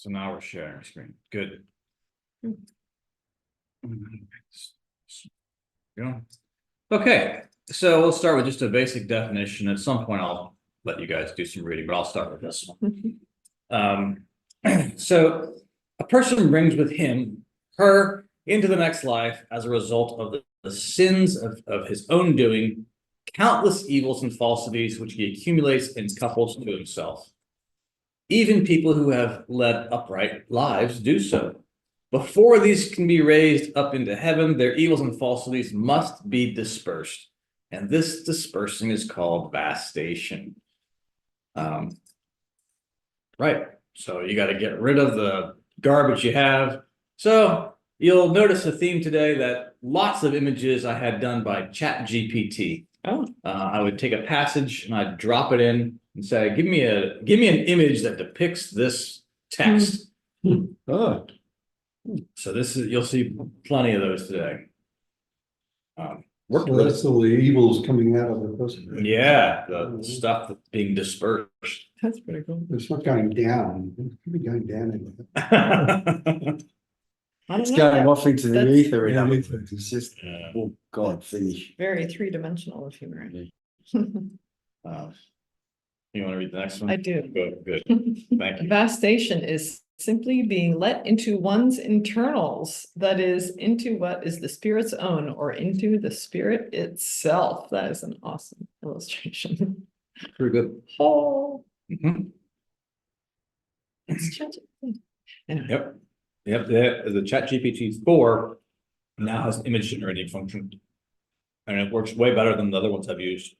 So now we're sharing our screen. Good. Yeah. Okay, so we'll start with just a basic definition. At some point, I'll let you guys do some reading, but I'll start with this one. So a person brings with him, her, into the next life as a result of the sins of his own doing, countless evils and falsities which he accumulates and couples to himself. Even people who have led upright lives do so. Before these can be raised up into heaven, their evils and falsities must be dispersed. And this dispersing is called vastation. Right. So you got to get rid of the garbage you have. So you'll notice a theme today that lots of images I had done by ChatGPT. Oh. I would take a passage and I'd drop it in and say, give me an image that depicts this text. Oh. So you'll see plenty of those today. So that's all the evils coming out of the person. Yeah, the stuff that's being dispersed. That's pretty cool. It's not going down. It could be going down. It's going off into the ether. Yeah, It's just, oh God, finish. Very three-dimensional, if you right. You want to read the next one? I do. Good. Thank you. Vastation is simply being let into one's internals, that is, into what is the spirit's own, or into the spirit itself. That is an awesome illustration. Pretty good. Oh, Mhm. it's tragic. Anyway. Yep. The ChatGPT 4 now has an image generating function, and it works way better than the other ones I've used.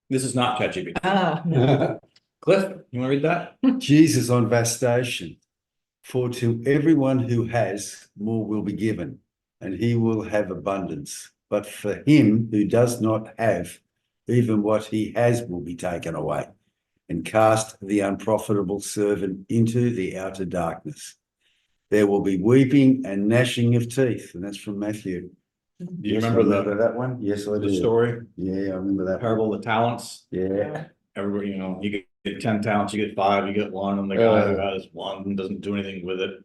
This is not ChatGPT. No. Cliff, you want to read that? Jesus on Vastation. For to everyone who has, more will be given, and he will have abundance. But for him who does not have, even what he has will be taken away. And cast the unprofitable servant into the outer darkness. There will be weeping and gnashing of teeth. And that's from Matthew. Do you remember that one? Yes, I the do. story? Yeah, I remember that. Parable of the talents. Yeah. Everybody, you get 10 talents, you get 5, you get 1, and the guy who has 1 doesn't do anything with it.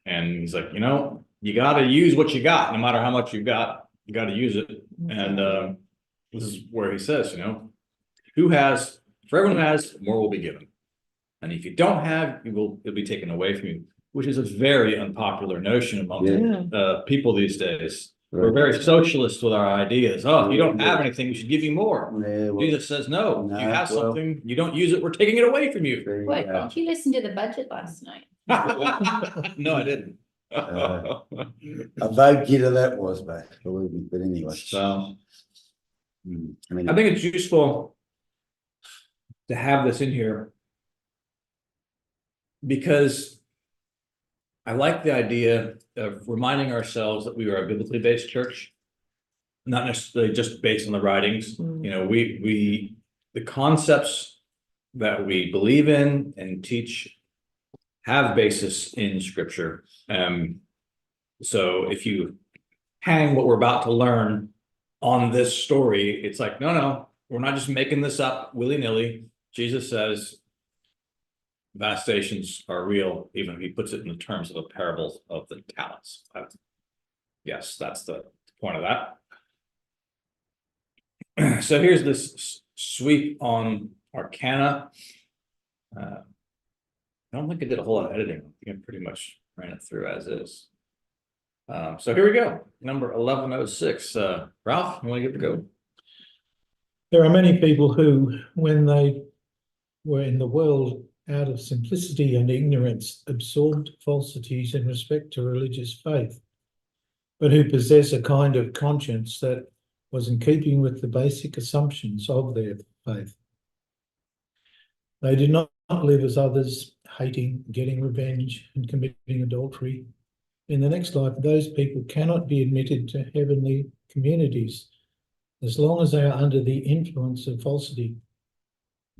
And he's like, you got to use what you got, no matter how much you got to use it. And this is where he says, for everyone who has, more will be given. And if you don't have, it'll be taken away from you, which is a very unpopular notion among people these days. We're very socialist with our ideas. Oh, if you don't have anything, we should give you more. Yeah, well, Jesus says, no, you have something, you don't use it, we're taking it away from you. What, did you listen to the budget last night? No, I didn't. A vote getter that was, believe me. But anyway. So I mean, I think it's useful to have this in here because I like the idea of reminding ourselves that we are a biblically based church, not necessarily just based on the writings. The concepts that we believe in and teach have basis in scripture. So if you hang what we're about to learn on this story, it's like, no, we're not just making this up willy-nilly. Jesus says vastations are real, even if he puts it in the terms of a parable of the talents. Yes, that's the point of that. So here's this sweep on Arcana. I don't think I did a whole lot of editing. I think I pretty much ran it through as is. So here we go. Number 1106. Ralph, you want to give it a go? There are many people who, when they were in the world, out of simplicity and ignorance, absorbed falsities in respect to religious faith, but who possess a kind of conscience that was in keeping with the basic assumptions of their faith. They did not live as others, hating, getting revenge, and committing adultery. In the next life, those people cannot be admitted to heavenly communities as long as they are under the influence of falsity.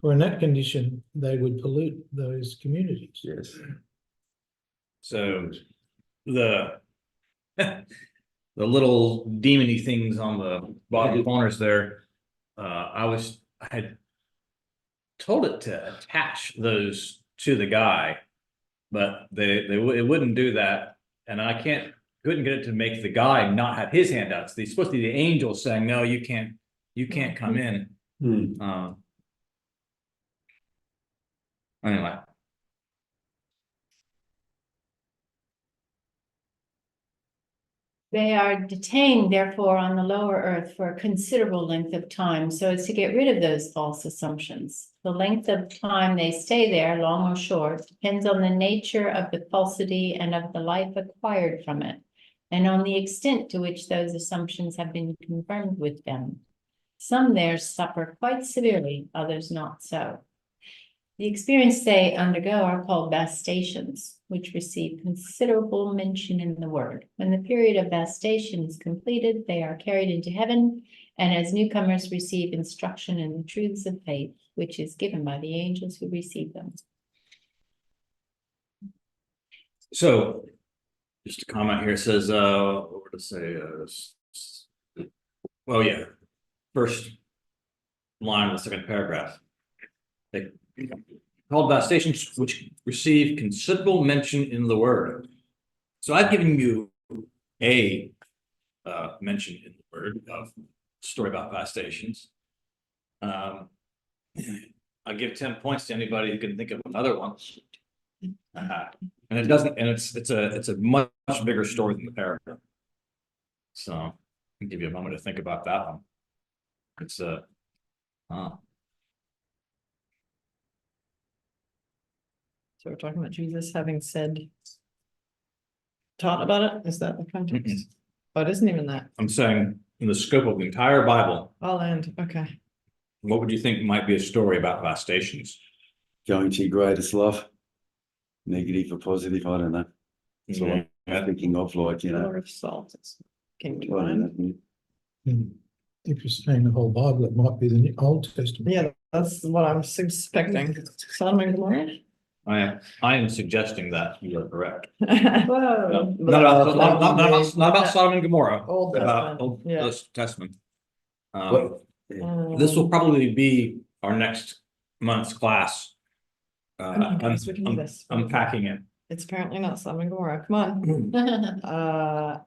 For in that condition, they would pollute those communities. yes. So the little demony things on the bottom corners there, I had told it to attach those to the guy But it wouldn't do that, and couldn't get it to make the guy not have his hand out. It's supposed to be the angel saying, no, you can't come in. Anyway. They are detained, therefore, on the lower earth for a considerable length of time, so as to get rid of those false assumptions. The length of time they stay there, long or short, depends on the nature of the falsity and of the life acquired from it, and on the extent to which those assumptions have been confirmed with them. Some there suffer quite severely, others not so. The experience they undergo are called vastations, which receive considerable mention in the word. When the period of vastation is completed, they are carried into heaven, and as newcomers receive instruction in the truths of faith, which is given by the angels who receive them. So, just a comment here, it says, what would it say? Well, yeah, first line of the second paragraph. They called vastations which receive considerable mention in the word. So I've given you a mention in the word of story about vastations. I'll give 10 points to anybody who can think of another one. And it doesn't, and it's a much bigger story than the paragraph. So I'll give you a moment to think about that one. It's So we're talking about Jesus having taught about it? Is that the context? Oh, it isn't even that. I'm saying in the scope of the entire Bible, I'll end. Okay. what would you think might be a story about vastations? Going to your greatest love, negative or positive, I don't know. That's what I'm thinking of, like, you know. Pillar of salt. Came to I mind. don't know. If you're saying the whole Bible, it might be the Old Testament. Yeah, that's what I'm suspecting. Sodom and Gomorrah? I am suggesting that you are correct. Whoa. Not about Sodom and Gomorrah. Old About Testament, Old yeah. Testament. What? This will probably be our next month's class. Guys, we can do this. Unpacking it. It's apparently not Sodom and Gomorrah. Come on.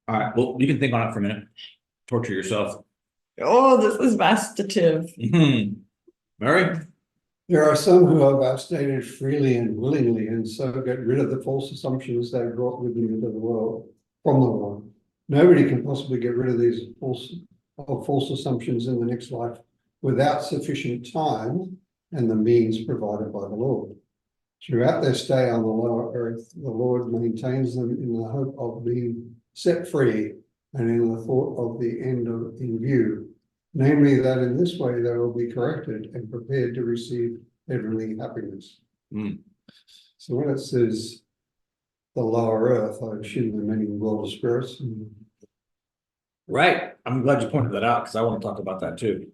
All right, well, you can think on it for a minute. Torture yourself. Oh, this is vastative. Mary? There are some who are vastated freely and willingly, and so get rid of the false assumptions they brought with them into the world from the world. Nobody can possibly get rid of these false assumptions in the next life without sufficient time and the means provided by the Lord. Throughout their stay on the lower earth, the Lord maintains them in the hope of being set free and in the thought of the end in view, namely that in this way they will be corrected and prepared to receive heavenly happiness. So when it says the lower earth, I assume the meaning world of spirits. Right, I'm glad you pointed that out because I want to talk about that too.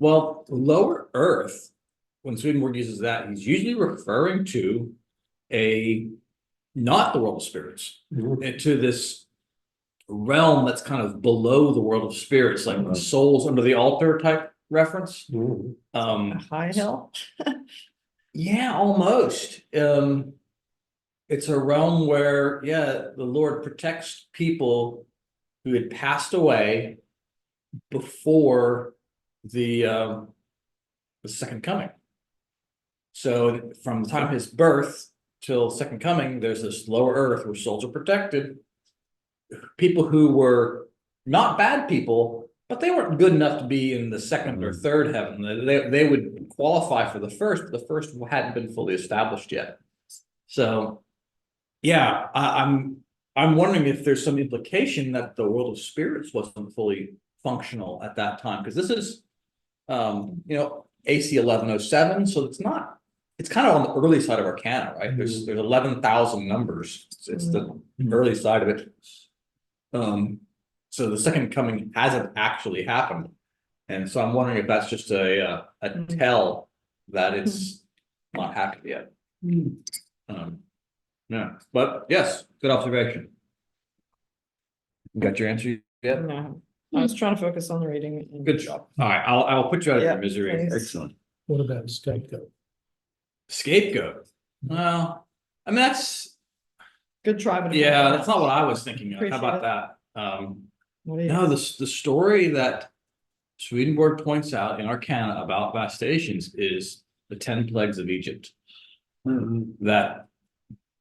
Well, lower earth, when Swedenborg uses that, he's usually referring to not the world of spirits, to this realm that's kind of below the world of spirits, like the souls under the altar type reference. A high hill. Yeah, almost. It's a realm where, the Lord protects people who had passed away before the second coming. So from the time of his birth till second coming, there's this lower earth where souls are protected. People who were not bad people, but they weren't good enough to be in the second or third heaven. They would qualify for the first, but the first hadn't been fully established yet. So, yeah, I'm wondering if there's some implication that the world of spirits wasn't fully functional at that time, because this is, AC 1107, so it's kind of on the early side of Arcana, right? There's 11,000 numbers. It's the early side of it. So the second coming hasn't actually happened, and so I'm wondering if that's just a tell that it's not happened yet. Yeah, but yes, good observation. You got your answer yet? No. I was trying to focus on the reading. and- Good job. All right, I'll put you out of Yeah, your misery. please. Excellent. What about scapegoat? Scapegoat. Well, I mean, that's, Good try, but. yeah, that's not what I was thinking of. How Appreciate about it. that? What is? No, the story that Swedenborg points out in Arcana about vastations is the 10 plagues of Egypt. That,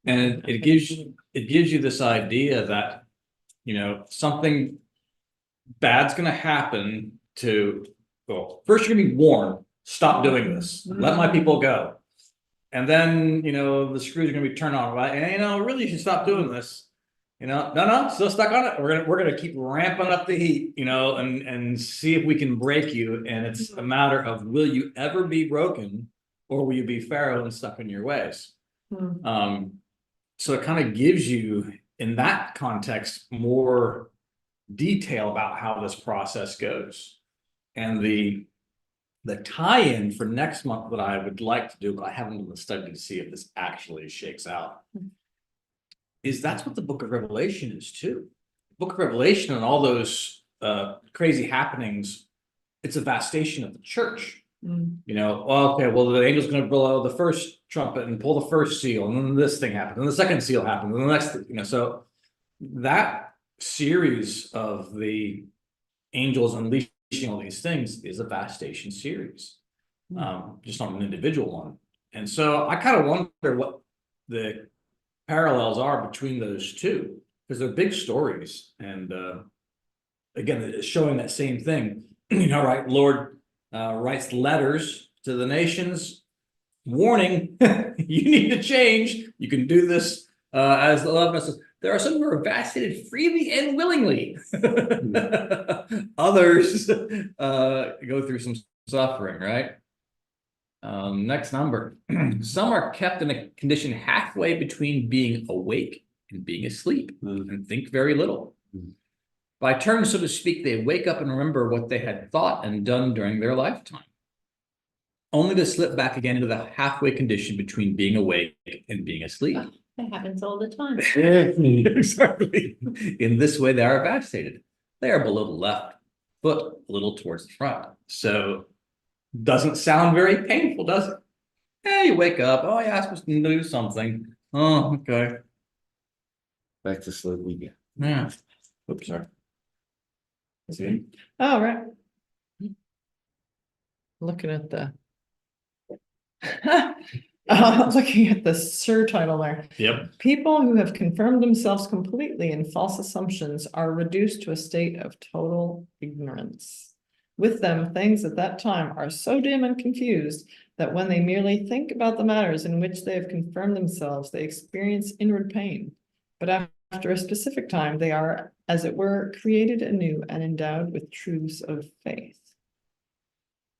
and it gives you this idea that, something bad's gonna happen to, well, first you're gonna be warned, stop doing this, let my people go. And then, the screws are gonna be turned on, right? And really you should stop doing this. No, still stuck on it. We're gonna keep ramping up the heat, and see if we can break you. And it's a matter of, will you ever be broken, or will you be Pharaoh and stuck in your ways? Hmm. So it kind of gives you, in that context, more detail about how this process goes. And the tie-in for next month that I would like to do, but I haven't done the study to see if this actually shakes out, is that's what the book of Revelation is too. Book of Revelation and all those crazy happenings, it's a vastation of the church. Okay, well, the angel's going to blow the first trumpet and pull the first seal, and then this thing happened, and the second seal happened, and the next, so that series of the angels unleashing all these things is a vastation series, just not an individual one. And so I kind of wonder what the parallels are between those two, because they're big stories, and again, it's showing that same thing. Right? Lord writes letters to the nations, warning, you need to change. You can do this as the love says. There are some who are vastated freely and willingly. Others go through some suffering, right? Next number. Some are kept in a condition halfway between being awake and being asleep, and think very little. By turns, so to speak, they wake up and remember what they had thought and done during their lifetime, only to slip back again into the halfway condition between being awake and being asleep. That happens all the time. Exactly. In this way, they are vastated. They are below the left foot, a little towards the front. So, doesn't sound very painful, does it? You wake up. Oh, yeah, I'm supposed to do something. Oh, okay. Back to sleep we go. Yeah. Oops, sorry. See? Oh, right. Looking at the. Looking at the surtitle there. Yep. People who have confirmed themselves completely in false assumptions are reduced to a state of total ignorance. With them, things at that time are so dim and confused that when they merely think about the matters in which they have confirmed themselves, they experience inward pain. But after a specific time, they are, as it were, created anew and endowed with truths of faith.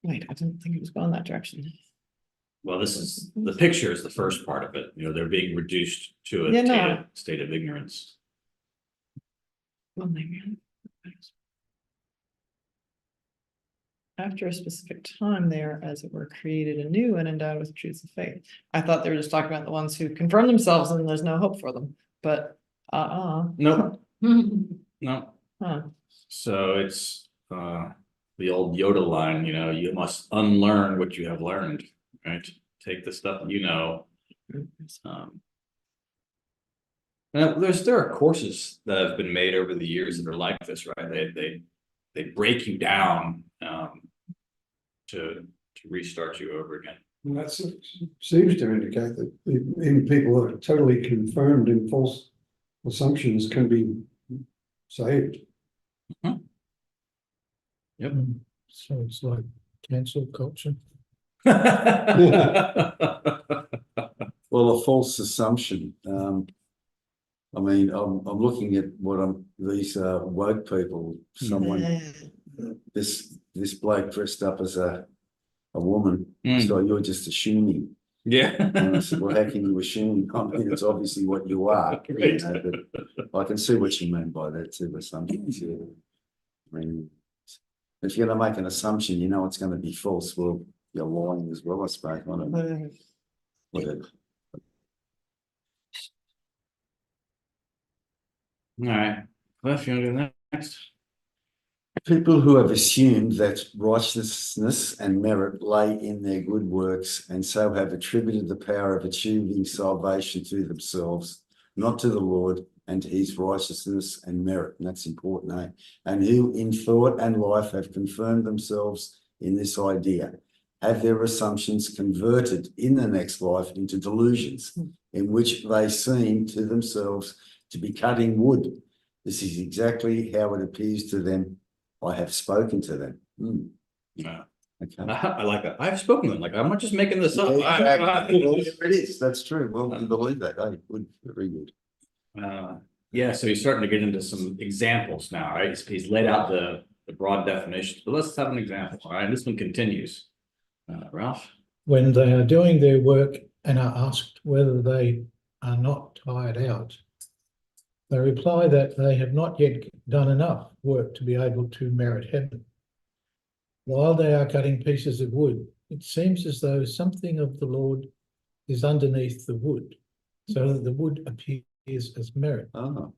Wait, I didn't think it was going that direction. Well, this is the picture is the first part of it. They're being reduced to a Yeah, no. state of ignorance. Oh my God. After a specific time, they are, as it were, created anew and endowed with truths of faith. I thought they were just talking about the ones who confirm themselves and there's no hope for them, but Nope. No. Huh. So it's the old Yoda line, you must unlearn what you have learned, right? Take the stuff and there are courses that have been made over the years that are like this, right? They break you down to restart you over again. And that seems to indicate that even people who are totally confirmed in false assumptions can be saved. Yep. So it's like cancel culture. Well, a false assumption. I mean, I'm looking at these woke people. Someone, this bloke dressed up as a woman. So you're just assuming. Yeah. And I said, well, how can you assume? I mean, it's obviously what you are. Right. But I can see what you mean by that too. Assumptions. Yeah. I mean, if you're going to make an assumption, it's going to be false. Well, you're lying as well, I suppose. I don't know. Whatever. All right. Cliff, you want to do next? People who have assumed that righteousness and merit lay in their good works and so have attributed the power of achieving salvation to themselves, not to the Lord and to his righteousness and merit. And that's important, eh? And who in thought and life have confirmed themselves in this idea, have their assumptions converted in the next life into delusions, in which they seem to themselves to be cutting wood. This is exactly how it appears to them. I have spoken to them. Yeah. Okay. I like that. I've spoken to them. Like, I'm not just making this up. Exactly. Well, it is. That's true. Well, I believe that. Hey, good, very good. Yeah, so he's starting to get into some examples now, right? He's laid out the broad definitions, but let's have an example. All right, this one continues. Ralph? When they are doing their work and are asked whether they are not tired out, they reply that they have not yet done enough work to be able to merit heaven. While they are cutting pieces of wood, it seems as though something of the Lord is underneath the wood, so that the wood appears as merit. Oh,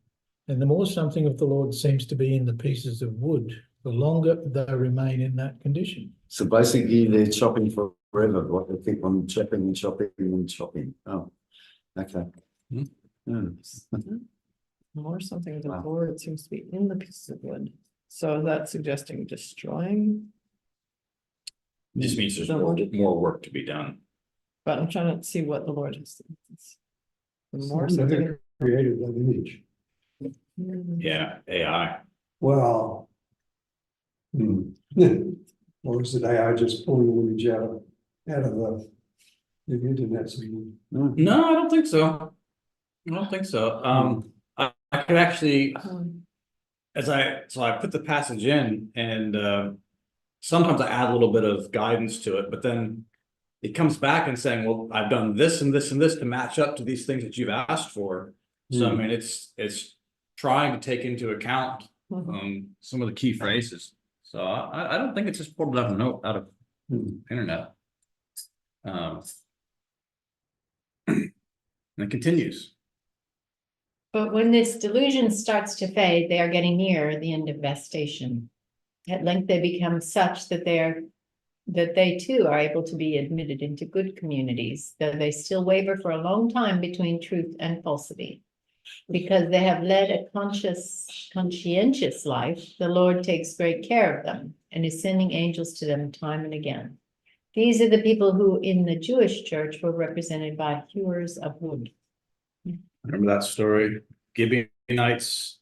And the more something of the Lord seems to be in the pieces of wood, the longer they remain in that condition. so basically they're chopping forever. Like they keep on chopping and chopping and chopping. Oh, okay. Hmm. Hmm. More something of the Wow. Lord seems to be in the pieces of wood. So that's suggesting destroying, It just means there's The more, Lord- more work to be done. but I'm trying to see what the Lord has. The more Something something. that created that image. Yeah, AI. Well. Or is it AI just pulling the image out of the internet somewhere? No, I don't think so. I don't think so. I could actually, so I put the passage in and sometimes I add a little bit of guidance to it, but then it comes back and saying, well, I've done this and this and this to match up to these things that you've asked for. So I mean, it's trying to take into account some of the key phrases. So I don't think it's just pulled out of internet. And it continues. But when this delusion starts to fade, they are getting near the end of Vastation. At length they become such that they too are able to be admitted into good communities, though they still waver for a long time between truth and falsity. Because they have led a conscientious life, the Lord takes great care of them and is sending angels to them time and again. These are the people who in the Jewish church were represented by hewers of wood. Remember that story? Gibeonites,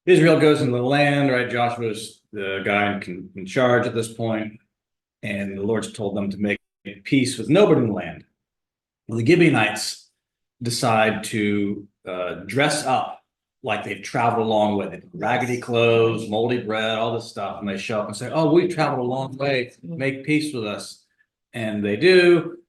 Israel goes into the land, right? Joshua's the guy in charge at this point, and the Lord's told them to make peace with nobody in the land. Well, the Gibeonites decide to dress up like they've traveled a long way. They've got raggedy clothes, moldy bread, all this stuff, and they show up and say, "Oh, we've traveled a long way. Make peace with us." And they do,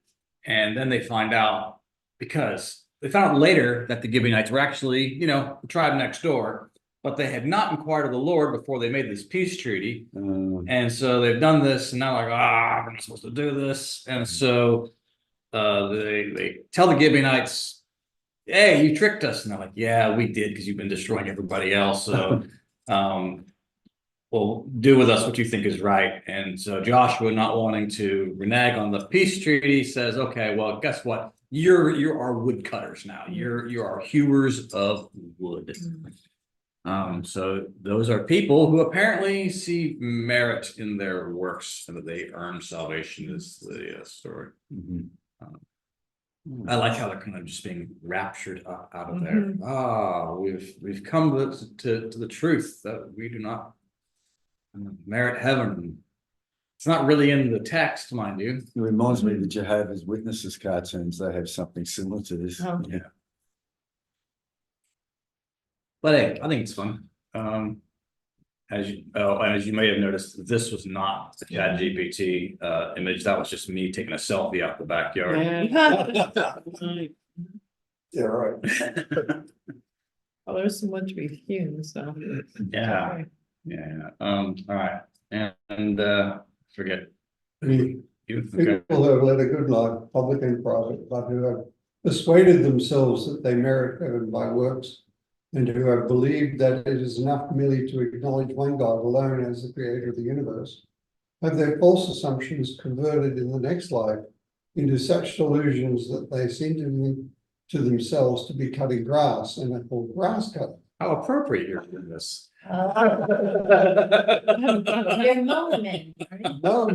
and then they find out, because they found out later that the Gibeonites were actually, the tribe next door, but they had not inquired of the Lord before they made this peace treaty. And so they've done this, and now like, we're not supposed to do this. And so they tell the Gibeonites, "Hey, you tricked us." And they're like, "Yeah, we did, because you've been destroying everybody else. So well, do with us what you think is right." And so Joshua, not wanting to renege on the peace treaty, says, "Okay, well, guess what? You're our woodcutters now. You're our hewers of wood." So those are people who apparently see merit in their works and that they earn salvation, is the story. I like how they're kind of just being raptured out of there. We've come to the truth that we do not merit heaven. It's not really in the text, mind you. It reminds me of the Jehovah's Witnesses cartoons. They have something similar to this. Oh. Yeah. But hey, I think it's fun. As you may have noticed, this was not the ChatGPT image. That was just me taking a selfie out the backyard. Yeah, right. Oh, there's so much we hewn, so. Yeah. Yeah. All right. And forget People you. Okay. who have led a good life, public and private, but who have persuaded themselves that they merit heaven by works, and who have believed that it is enough merely to acknowledge one God alone as the creator of the universe, have their false assumptions converted in the next life into such delusions that they seem to themselves to be cutting grass and are called grass cutters. How appropriate you're doing this. They're moment, right? No,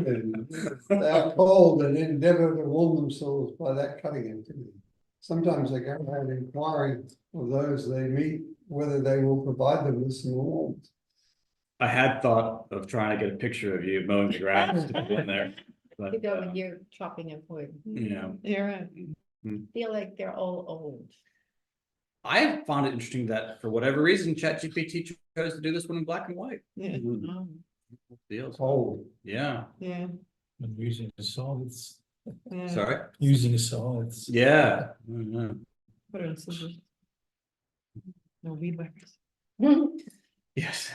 they are called and endeavor to warm themselves by that cutting activity. Sometimes they go around inquiring of those they meet whether they will provide them with some warmth. I had thought of trying to get a picture of you mowing the grass to put in there. But, To go with your chopping of wood. yeah. You're right. Feel like they're all old. I found it interesting that for whatever reason, ChatGPT chose to do this one in black and white. Yeah, Deals. Cold. Yeah. yeah, And using the sides, yeah. Sorry. using sides. Yeah. Mhm. Put it in scissors. No weed whackers. Yes.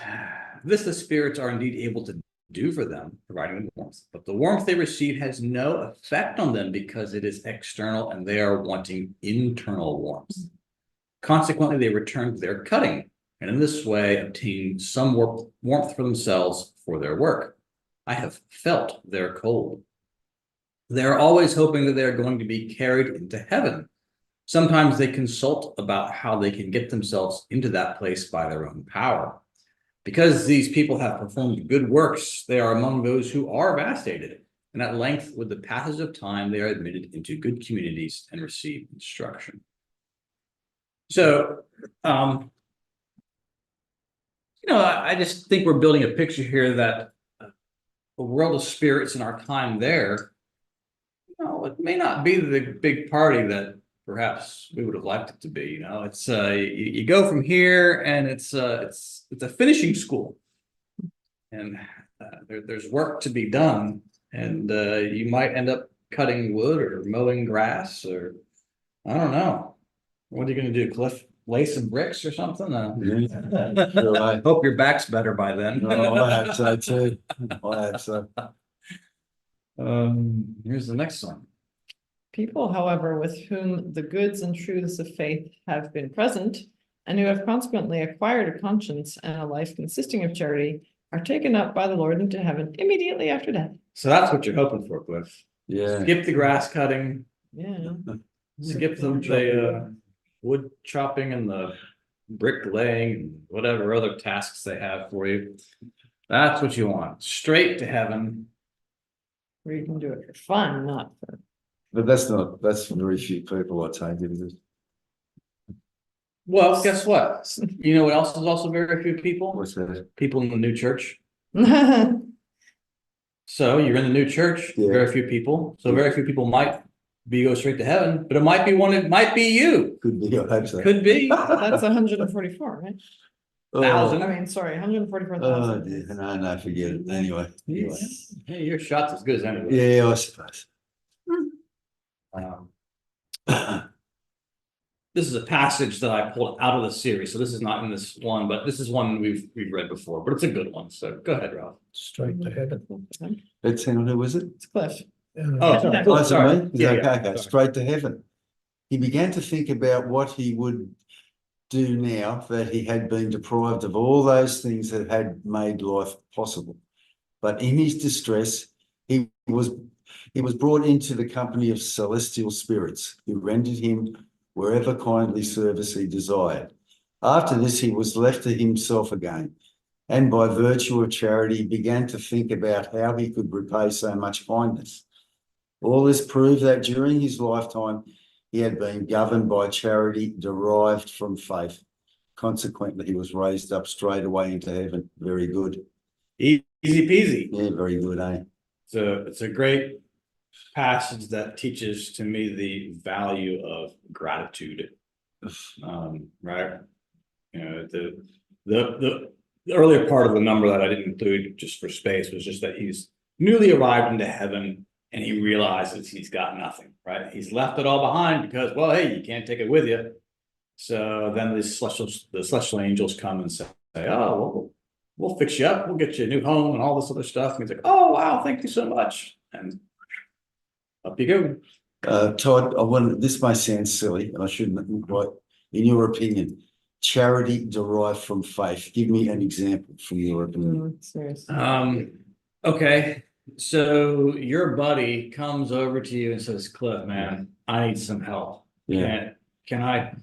This the spirits are indeed able to do for them, providing them warmth. But the warmth they receive has no effect on them because it is external and they are wanting internal warmth. Consequently, they return to their cutting and in this way obtain some warmth for themselves for their work. I have felt their cold. They are always hoping that they are going to be carried into heaven. Sometimes they consult about how they can get themselves into that place by their own power. Because these people have performed good works, they are among those who are vastated. And at length, with the passage of time, they are admitted into good communities and receive instruction. So, I just think we're building a picture here that the world of spirits in our time there, it may not be the big party that perhaps we would have liked it to be. It's you go from here and it's a finishing school, and there's work to be done, and you might end up cutting wood or mowing grass, or I don't know. What are you going to do, Cliff? Lay some bricks or something? I hope your back's better by then. No, I hope so too. I hope so. Here's the next one. People, however, with whom the goods and truths of faith have been present, and who have consequently acquired a conscience and a life consisting of charity, are taken up by the Lord into heaven immediately after death. So that's what you're hoping for, Cliff. Yeah. Skip the grass cutting, Yeah. skip the wood chopping and the brick laying, and whatever other tasks they have for you. That's what you want. Straight to heaven. Where you can do it for fun, not for. But that's very few people, I take it, is it? Well, guess what? You know what else is also very few people? What's that? People in the new church. Yeah. So you're in the new church, Yeah. very few people. So very few people might go straight to heaven, but it might be one, it might be you. Could be, I hope so. Could be. That's 144, right? Thousand. I mean, sorry, Oh 144,000. dear, no, forget it. Anyway. Hey, your shot's as good as anyone. Yeah, I suppose. This is a passage that I pulled out of the series, so this is not in this one, but this is one we've read before, but it's a good one. So go ahead, Ralph. Straight to heaven. Let's hang on, who was it? It's Cliff. Oh, Yeah. Oh, is it sorry. me? Yeah, Okay, yeah, okay, sorry. straight to heaven. He began to think about what he would do now that he had been deprived of all those things that had made life possible. But in his distress, he was brought into the company of celestial spirits who rendered him wherever kindly service he desired. After this, he was left to himself again, and by virtue of charity began to think about how he could repay so much kindness. All this proved that during his lifetime, he had been governed by charity derived from faith. Consequently, he was raised up straight away into heaven. Very good. Easy peasy. Yeah, very good, eh? So it's a great passage that teaches to me the value of gratitude. Right. The earlier part of the number that I didn't include just for space was just that he's newly arrived into heaven and he realizes he's got nothing, right? He's left it all behind because, well, hey, you can't take it with you. So then the celestial angels come and say, oh, we'll fix you up. We'll get you a new home and all this other stuff. And he's like, oh, wow, thank you so much. And up you go. Todd, this may sound silly, and I shouldn't, but in your opinion, charity derived from faith? Give me an example from your opinion. Seriously. Okay, so your buddy comes over to you and says, Cliff, man, I need some help. Yeah, Can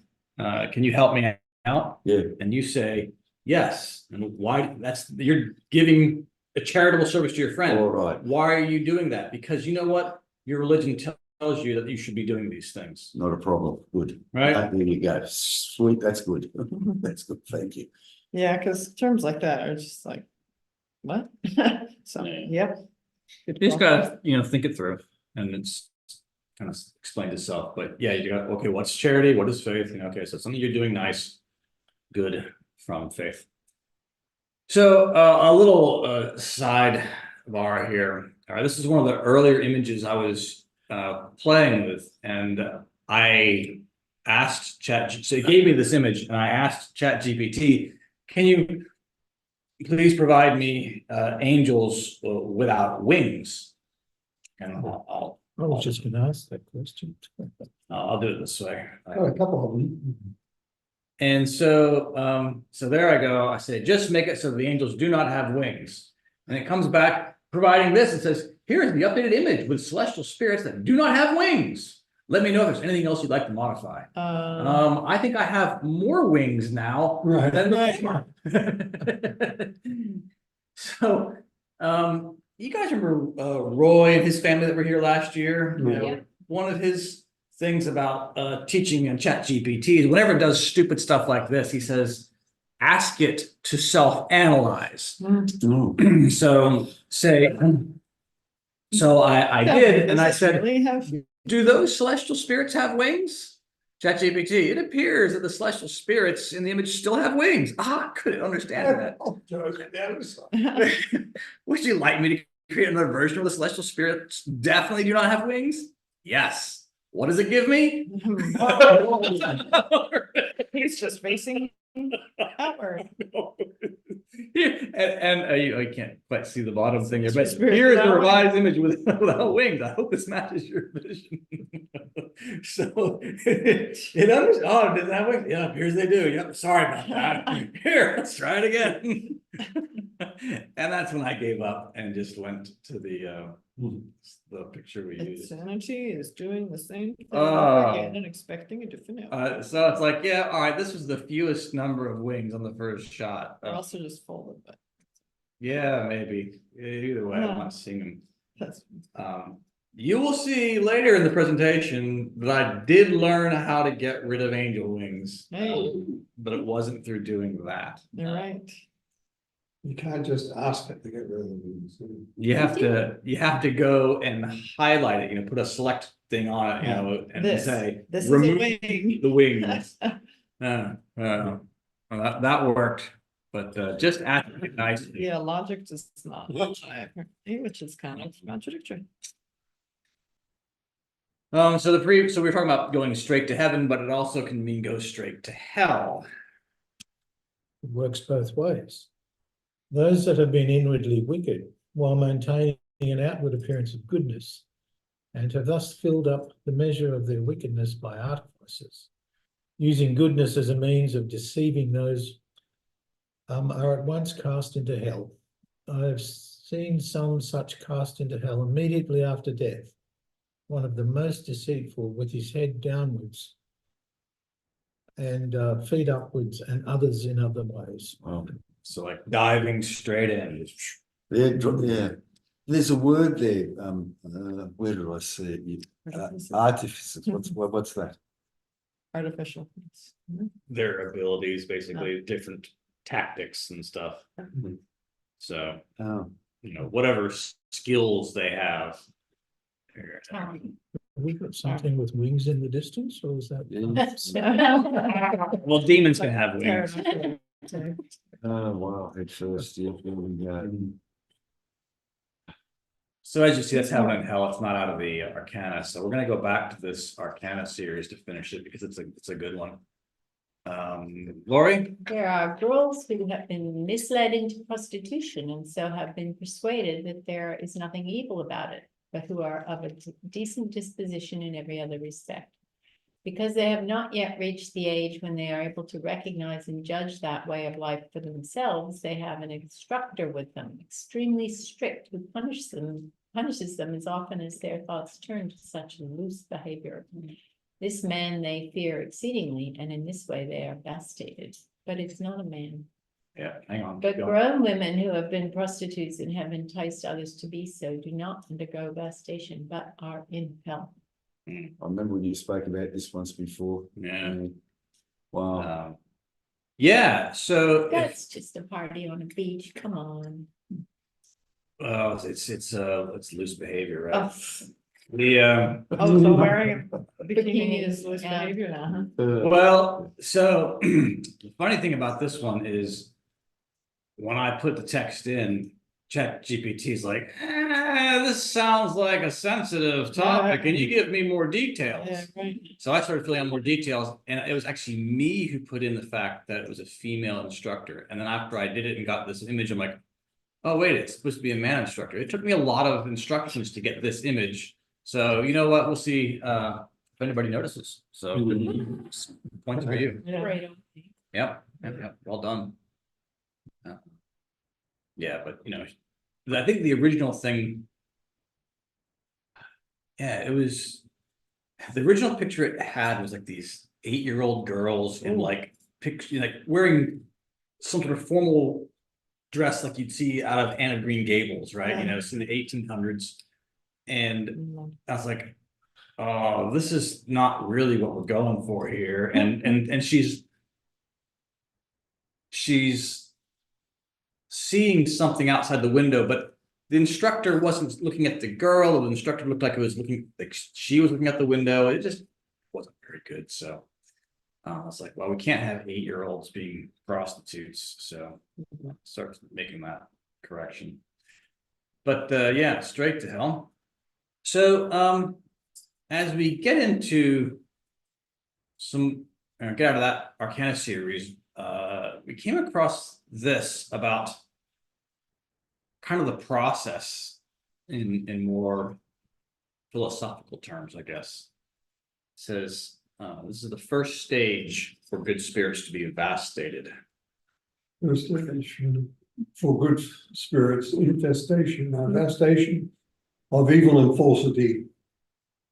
you help me out? yeah, And you say, yes. And why? You're giving a charitable service to your friend. all right. Why are you doing that? Because you know what? Your religion tells you that you should be doing these things, Not a problem. Good. right? There you go. Sweet. That's good. That's good. Thank you. Yeah, because terms like that are just like, what? So, Yeah. yep. Good You just call. gotta, think it through and it's kind of explained itself. But yeah, you got, okay, what's charity? What is faith? Okay, so something you're doing nice, good from faith. So a little side bar here. All right, this is one of the earlier images I was playing with, and I asked so it gave me this image, and I asked ChatGPT, can you please provide me angels without wings? And I was just going to ask that question. I'll do it this way. Got a couple of them. And so there I go. I say, just make it so the angels do not have wings. And it comes back providing this. It says, here is the updated image with celestial spirits that do not have wings. Let me know if there's anything else you'd like to modify. I think I have more wings now Right. than before. So, you guys remember Roy and his family that were here last year? You know, Yeah. one of his things about teaching in ChatGPT is whenever it does stupid stuff like this, he says, ask it to self-analyze. No. So I did, and I said, Really have, do those celestial spirits have wings? ChatGPT, it appears that the celestial spirits in the image still have wings. I couldn't understand that. Would you like me to create another version where the celestial spirits definitely do not have wings? Yes. What does it give me? he's just facing outward. I can't quite see the bottom thing here, but Spirit here is the without revised image without wings. I hope this matches your vision. So it doesn't have wings. Yeah, appears they do. Yep, sorry about that. Here, let's try it again. And that's when I gave up and just went to the picture we used. Insanity is doing the same thing Oh. again and expecting a different outcome. So it's like, yeah, all right, this was the fewest number of wings on the first shot. They're also just folded, but Yeah, maybe. Either way, I'm not seeing them. that's. You will see later in the presentation that I did learn how to get rid of angel wings. Hey. But it wasn't through doing that. You're right. You can't just ask it to get rid of them. You have to go and highlight it, put a select thing on it, and This say, is a remove wing. the wings. Well, that worked, but just ask it nicely. Yeah, logic does not, which is kind of contradictory. So we were talking about going straight to heaven, but it also can mean go straight to hell. It works both ways. Those that have been inwardly wicked while maintaining an outward appearance of goodness and have thus filled up the measure of their wickedness by artifices, using goodness as a means of deceiving those, are at once cast into hell. I have seen some such cast into hell immediately after death, one of the most deceitful with his head downwards and feet upwards, and others in other ways. Wow. So like diving straight in. Yeah. There's a word there. Where did I see it? Artifices. What's that? Artificial. Their abilities, basically different tactics and stuff. So, Oh. whatever skills they have. Have we got something with wings in the distance, or is that? Well, demons can have wings. Oh, wow. At first, yeah, here we go. So as you see, that's happening in hell. It's not out of the Arcana. So we're going to go back to this Arcana series to finish it because it's a good one. Lori? There are girls who have been misled into prostitution and so have been persuaded that there is nothing evil about it, but who are of a decent disposition in every other respect. Because they have not yet reached the age when they are able to recognize and judge that way of life for themselves, they have an instructor with them, extremely strict, who punishes them as often as their thoughts turn to such loose behavior. This man they fear exceedingly, and in this way they are vastated. But it's not a man. Yeah, hang on. But go. grown women who have been prostitutes and have enticed others to be so do not undergo vastation, but are in hell. I remember when you spoke about this once before. Yeah. Wow. Yeah, so if, That's just a party on a beach, come on. it's loose behavior, right? Oh, Oh, so wearing a bikini Bikini, is loose yeah. behavior now, Well, so the funny thing about this one is when I put the text in, ChatGPT is like, this sounds like a sensitive topic. Can you give me more huh? details? Yeah, right. So I started filling out more details, and it was actually me who put in the fact that it was a female instructor. And then after I did it and got this image, I'm like, oh, wait, it's supposed to be a man instructor. It took me a lot of instructions to get this image. So you know what? We'll see if anybody notices. So points for you. Yeah. Right. Yep, yep, well done. Yeah, but you know, I think the original thing. Yeah, it was the original picture it had was like these 8-year-old girls in Ooh. like picture like wearing some sort of formal dress like you'd see out of Anne of Green Gables, right? You Yeah. know, it's in the 1800s. And Mm. I was like, oh, this is not really what we're going for here. And she's seeing something outside the window, but the instructor wasn't looking at the girl. The instructor looked like it was looking like she was looking at the window. It just wasn't very good. So I was like, well, we can't have 8-year-olds being prostitutes. So start making that correction. But yeah, straight to hell. So as we get into some get out of that Arcana series, we came across this about kind of the process in more philosophical terms, I guess. It says this is the first stage for good spirits to be vastated. Investigation for good spirits, infestation, vastation of evil and falsity,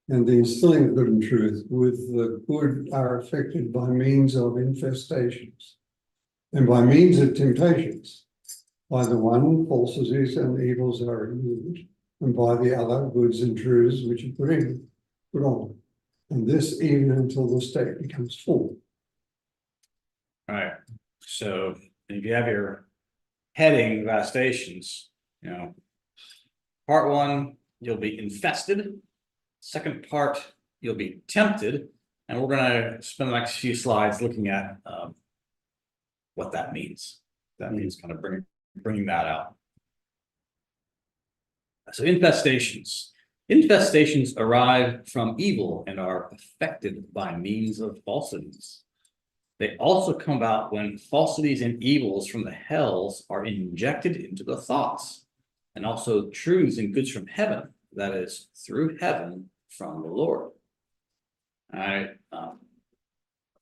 and the instilling of good and truth, with the good are affected by means of infestations, and by means of temptations. By the one, falsities and evils are removed, and by the other, goods and truths which are put on. And this even until the state becomes full. All right. So if you have your heading vastations, you know, part 1, you'll be infested. Second part, you'll be tempted. And we're going to spend the next few slides looking at what that means. That means kind of bringing that out. So infestations. Infestations arrive from evil and are affected by means of falsities. They also come about when falsities and evils from the hells are injected into the thoughts, and also truths and goods from heaven, that is, through heaven from the Lord. All right. How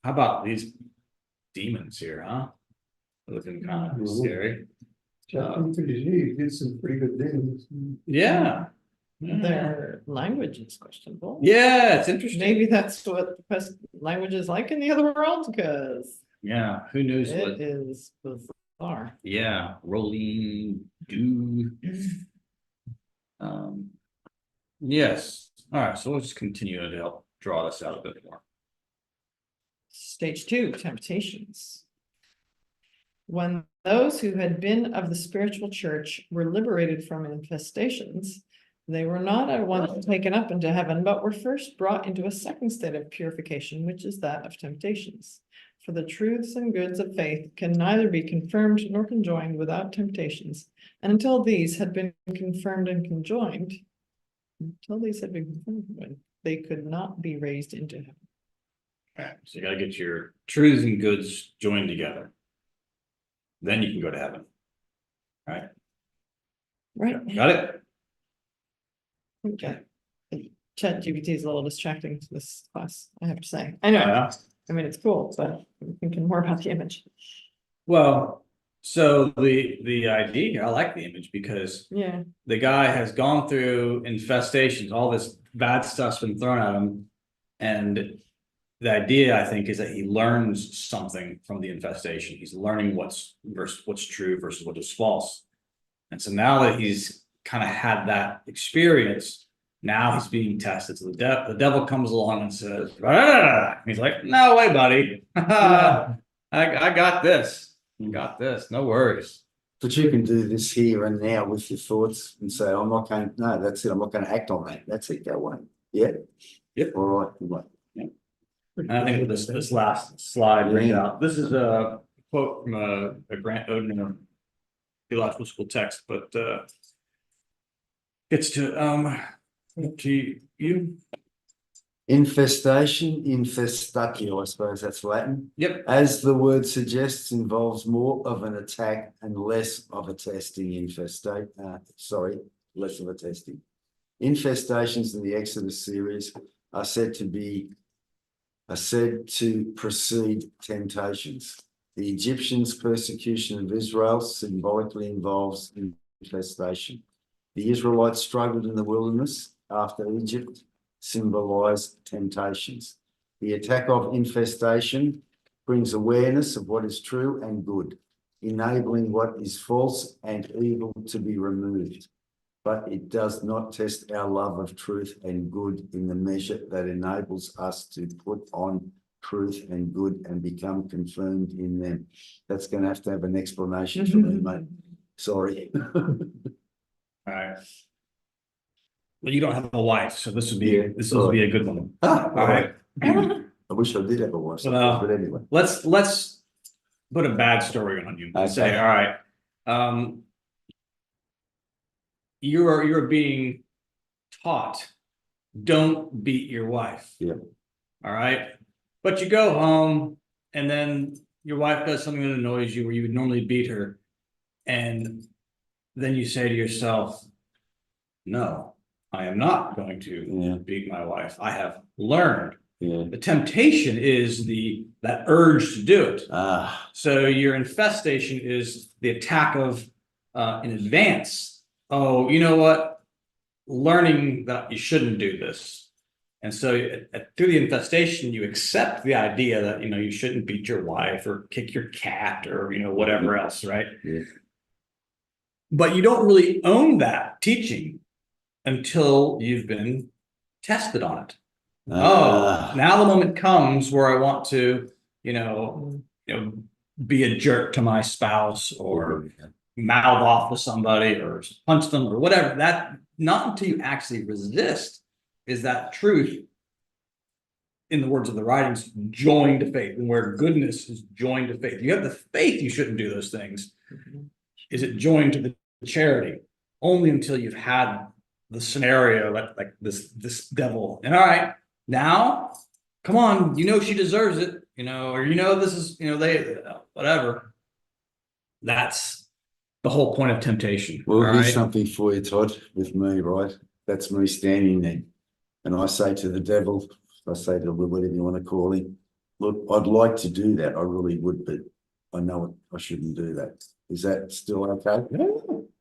about these demons here, huh? Looking kind of scary. ChatGPT did some pretty good things. Yeah. Their language is questionable. Yeah, it's interesting. Maybe that's what the language is like in the other world, because Yeah, who knows it what? is bizarre. Yeah, rolling, do. Yes. All right, so we'll just continue to help draw this out a bit more. Stage 2, temptations. When those who had been of the spiritual church were liberated from infestations, they were not at once taken up into heaven, but were first brought into a second state of purification, which is that of temptations. For the truths and goods of faith can neither be confirmed nor conjoined without temptations. And until these had been confirmed and conjoined, they could not be raised into heaven. All right, so you gotta get your truths and goods joined together. Then you can go to heaven. All right, Right. got it? Okay. ChatGPT is a little distracting to this class, I have to say. I know, I mean, it's cool, but I'm thinking more about the image. Well, so the idea, I like the image because Yeah, the guy has gone through infestations, all this bad stuff's been thrown at him. And the idea, I think, is that he learns something from the infestation. He's learning what's true versus what is false. And so now that he's kind of had that experience, now he's being tested. So the devil comes along and says, "Ah!" He's like, "No way, buddy. I got this. Got this. No worries." But you can do this here and now with your thoughts and say, I'm not going, no, that's it. I'm not going to act on that. That's it. Go away. Yeah. Yep. All right. Good luck. And I think this last slide brings Yeah. out, this is a quote from a Grant Oden theological school text, but gets to you. Infestation, infestatio, I suppose that's Latin. Yep. As the word suggests, involves more of an attack and less of a testing less of a testing. Infestations in the Exodus series are said to precede temptations. The Egyptians' persecution of Israel symbolically involves infestation. The Israelites struggled in the wilderness after Egypt symbolized temptations. The attack of infestation brings awareness of what is true and good, enabling what is false and evil to be removed. But it does not test our love of truth and good in the measure that enables us to put on truth and good and become confirmed in them. That's going to have an explanation for me, mate. Sorry. All right. Well, you don't have a wife, so this would be a good one. All right. I wish I did have a wife, but anyway. Let's put a bad story on you and say, all right, you're being taught, don't beat your wife. Yeah. All right. But you go home and then your wife does something that annoys you where you would normally beat her. And then you say to yourself, no, I am not going to beat my wife. I have learned. Yeah. The temptation is that urge to do it. So your infestation is the attack of in advance. Oh, you know what? Learning that you shouldn't do this. And so through the infestation, you accept the idea that, you shouldn't beat your wife or kick your cat or, whatever else, right? Yeah. But you don't really own that teaching until you've been tested on it. Now the moment comes where I want to, be a jerk to my spouse or mouth off to somebody or punch them or whatever. That not until you actually resist is that truth, in the words of the writings, joined to faith, and where goodness is joined to faith. You have the faith you shouldn't do those things. Is it joined to the charity? Only until you've had the scenario like this devil. And all right, now, come on, she deserves it, or this is, they whatever. That's the whole point of temptation. Well, here's something for you, Todd, with me, right? That's me standing there. And I say to the devil, I say to whatever you want to call him, look, I'd like to do that. I really would, but I know I shouldn't do that. Is that still okay? Yeah.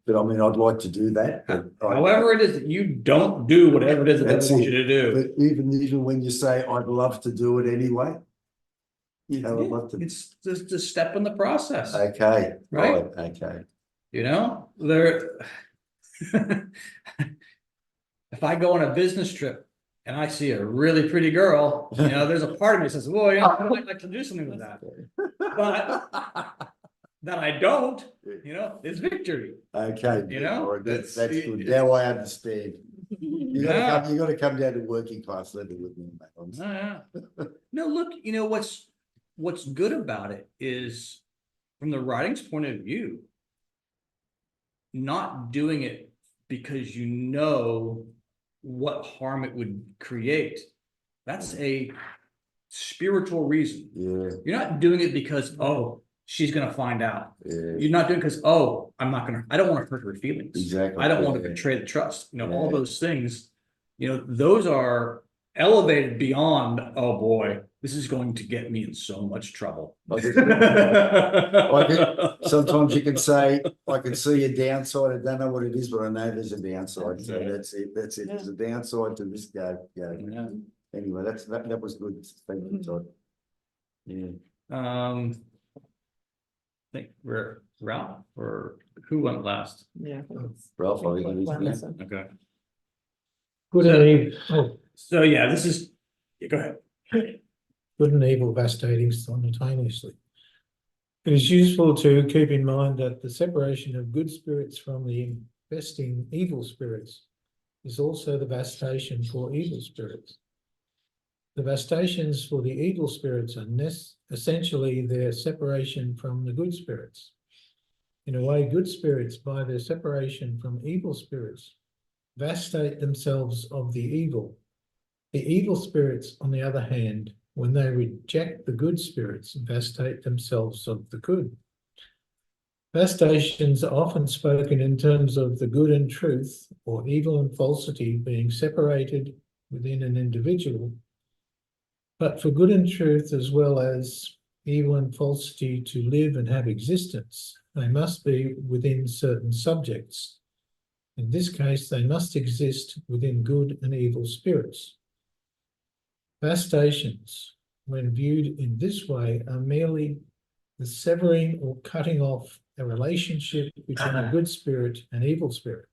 But I mean, I'd like to do that. However it is that you don't do whatever it is that they want you to do. But even when you say, I'd love to do it anyway, I'd love to. It's just a step in the process. Okay. Right? Okay. If I go on a business trip and I see a really pretty girl, there's a part of me that says, well, I'd like to do something with that. But that I don't, is victory. Okay. All right, that's good. Now I understand. You got to come down to working class level with me, mate. No, look, what's good about it is, from the writing's point of view, not doing it because you know what harm it would create. That's a spiritual reason. Yeah. You're not doing it because, she's going to find out. Yeah. You're not doing it because, I don't want to hurt her feelings. Exactly. I don't want to betray the trust. All those things those are elevated beyond, oh boy, this is going to get me in so much trouble. Sometimes you can say, I can see a downside. I don't know what it is, but I know there's a downside. So that's it. That's it. There's a downside to this. Go. Yeah. Anyway, that was good. Thank you, Todd. Yeah. I think we're Ralph, or who went last? Yeah. Ralph, I think it is. Wednesday. Okay. Good and evil, So yeah, this is, go ahead. good and evil vastating simultaneously. It is useful to keep in mind that the separation of good spirits from the infesting evil spirits is also the vastation for evil spirits. The vastations for the evil spirits are essentially their separation from the good spirits. In a way, good spirits, by their separation from evil spirits, vastate themselves of the evil. The evil spirits, on the other hand, when they reject the good spirits, vastate themselves of the good. Vastations are often spoken in terms of the good and truth, or evil and falsity being separated within an individual. But for good and truth, as well as evil and falsity to live and have existence, they must be within certain subjects. In this case, they must exist within good and evil spirits. Vastations, when viewed in this way, are merely the severing or cutting off a relationship between a good spirit and evil spirit.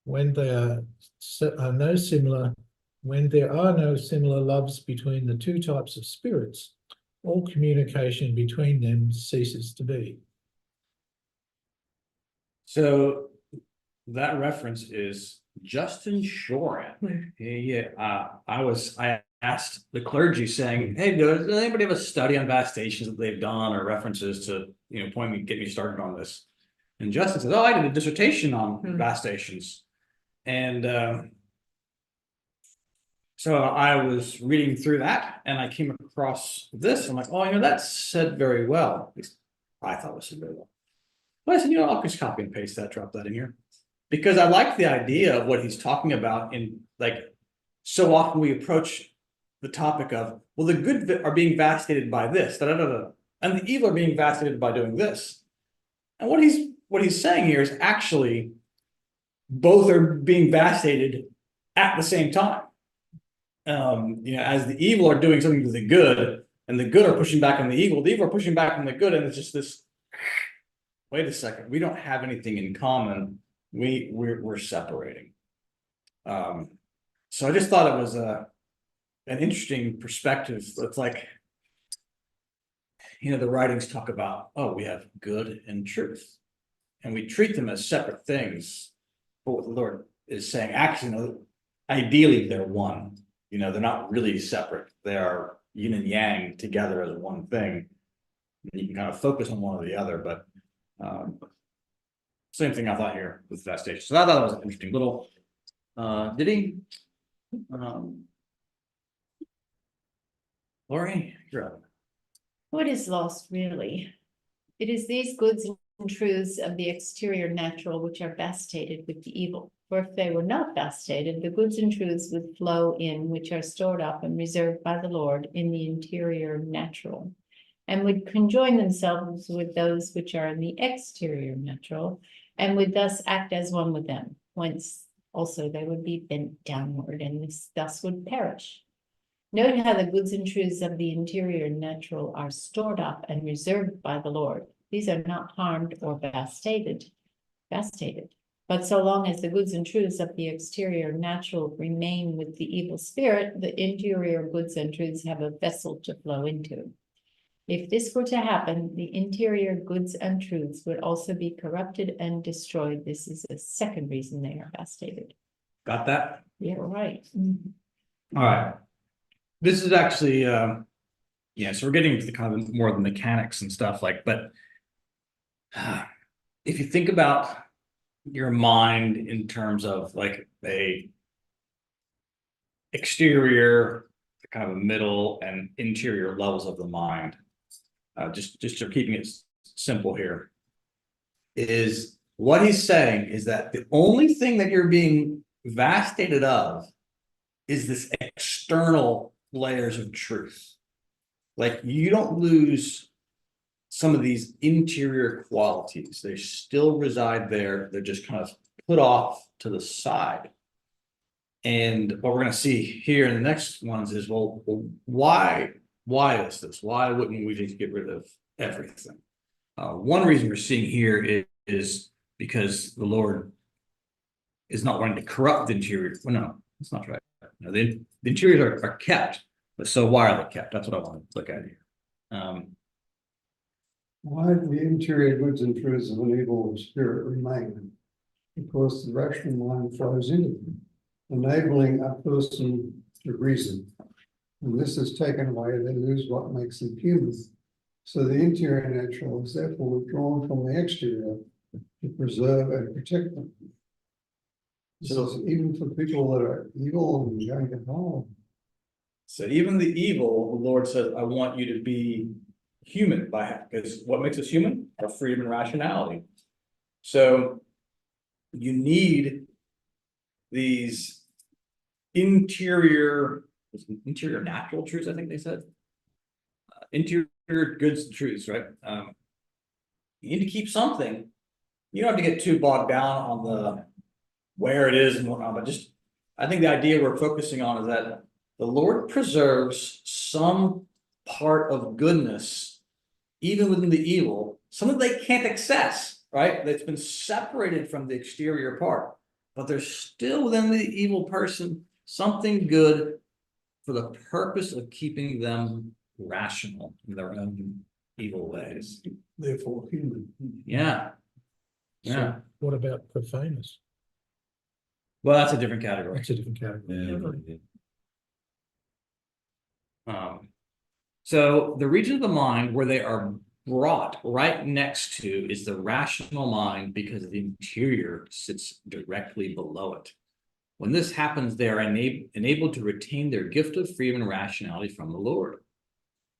When there are no similar loves between the two types of spirits, all communication between them ceases to be. So that reference is Justin Shoran. I asked the clergy saying, hey, does anybody have a study on vastations that they've done or references to, get me started on this? And Justin says, oh, I did a dissertation on vastations. And so I was reading through that and I came across this. I'm like, oh, that's said very well. At least I thought it was said very well. But I said, I'll just copy and paste that, drop that in here. Because I like the idea of what he's talking about in, like, so often we approach the topic of, well, the good are being vastated by this, and the evil are being vastated by doing this. And what he's saying here is actually both are being vastated at the same time. As the evil are doing something to the good, and the good are pushing back on the evil are pushing back on the good, and it's just this, wait a second, we don't have anything in common. We're separating. So I just thought it was an interesting perspective. It's like, the writings talk about, we have good and truth, and we treat them as separate things. But what the Lord is saying, actually, ideally they're one. They're not really separate. They are yin and yang together as one thing. And you can kind of focus on one or the other, but same thing I thought here with Vastation. So I thought that was an interesting little ditty. Lori, you're up. What is lost really? It is these goods and truths of the exterior natural which are vastated with the evil. For if they were not vastated, the goods and truths would flow in, which are stored up and reserved by the Lord in the interior natural, and would conjoin themselves with those which are in the exterior natural, and would thus act as one with them, whence also they would be bent downward, and thus would perish. Note how the goods and truths of the interior natural are stored up and reserved by the Lord. These are not harmed or vastated. But so long as the goods and truths of the exterior natural remain with the evil spirit, the interior goods and truths have a vessel to flow into. If this were to happen, the interior goods and truths would also be corrupted and destroyed. This is a second reason they are vastated. Got that? Yeah, right. All right. This is actually, so we're getting into the kind of more of the mechanics and stuff but if you think about your mind in terms of like a exterior, kind of middle and interior levels of the mind, just to keeping it simple here, is what he's saying is that the only thing that you're being vastated of is this external layers of truth. Like you don't lose some of these interior qualities. They still reside there. They're just kind of put off to the side. And what we're going to see here in the next ones is, well, why is this? Why wouldn't we just get rid of everything? One reason we're seeing here is because the Lord is not wanting to corrupt the interior. Well, no, that's not right. No, the interiors are kept, but so why are they kept? That's what I want to look at here. Why do the interior goods and truths of an evil spirit remain? Because the rational mind flows into them, enabling a person to reason. And this is taken away, they lose what makes them human. So the interior natural is therefore withdrawn from the exterior to preserve and protect them. So even for people that are evil and going to hell. So even the evil, the Lord says, I want you to be human because what makes us human? Our freedom and rationality. So you need these interior natural truths, I think they said. Interior goods and truths, right? You need to keep something. You don't have to get too bogged down on the where it is and whatnot, but just I think the idea we're focusing on is that the Lord preserves some part of goodness, even within the evil, something they can't access, right? That's been separated from the exterior part, but there's still within the evil person something good for the purpose of keeping them rational in their own evil ways. Therefore human. Yeah. So Yeah. what about profaners? Well, that's a different category. That's a different category. So the region of the mind where they are brought right next to is the rational mind because the interior sits directly below it. When this happens, they are enabled to retain their gift of freedom and rationality from the Lord.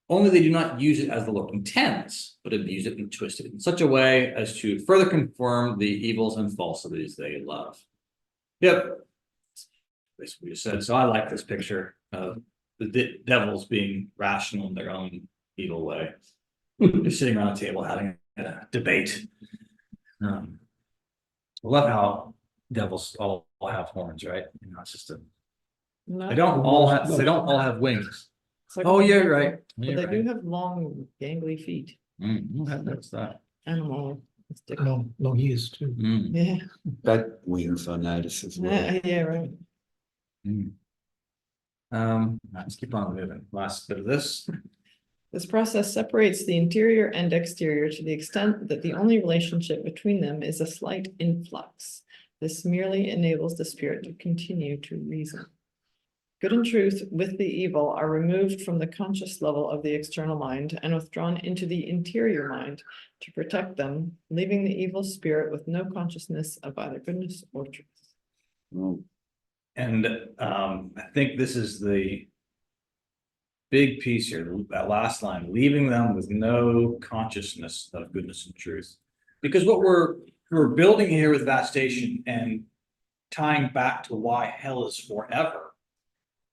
Only they do not use it as the Lord intends, but abuse it and twist it in such a way as to further confirm the evils and falsities they love. Yep. Basically just said. So I like this picture of the devils being rational in their own evil way. Just sitting around a table having a debate. I love how devils all have horns, right? You know, it's just they don't all have wings. It's like Oh, a yeah, miracle, right. But You're they do right. have long, gangly feet. That's that. Animal. Long ears too. Yeah, Bat wings I notice as well. yeah, right. Let's keep on moving. Last bit of this. This process separates the interior and exterior to the extent that the only relationship between them is a slight influx. This merely enables the spirit to continue to reason. Good and truth with the evil are removed from the conscious level of the external mind and withdrawn into the interior mind to protect them, leaving the evil spirit with no consciousness of either goodness or truth. And I think this is the big piece here, that last line, leaving them with no consciousness of goodness and truth. Because what we're building here with Vastation and tying back to why hell is forever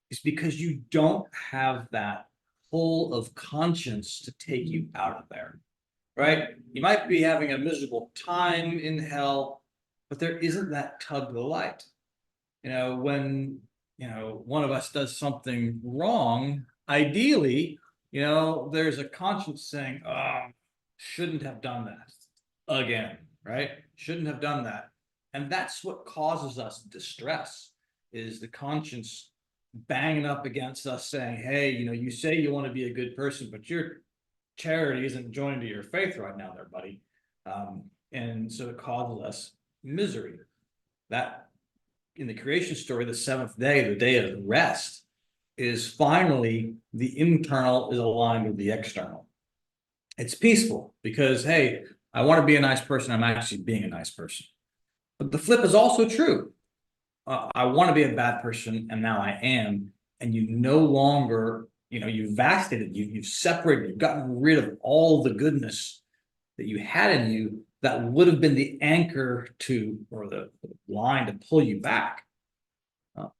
is because you don't have that pull of conscience to take you out of there, right? You might be having a miserable time in hell, but there isn't that tug of the light. You know, when, one of us does something wrong, ideally, there's a conscience saying, oh, shouldn't have done that again, right? Shouldn't have done that. And that's what causes us distress, is the conscience banging up against us saying, hey, you say you want to be a good person, but your charity isn't joined to your faith right now there, buddy. And so it causes us misery. That in the creation story, the seventh day, the day of rest, is finally the internal is aligned with the external. It's peaceful because, hey, I want to be a nice person. I'm actually being a nice person. But the flip is also true. I want to be a bad person, and now I am. And you no longer, you've vastated, you've separated, you've gotten rid of all the goodness that you had in you that would have been the anchor to, or the line to pull you back.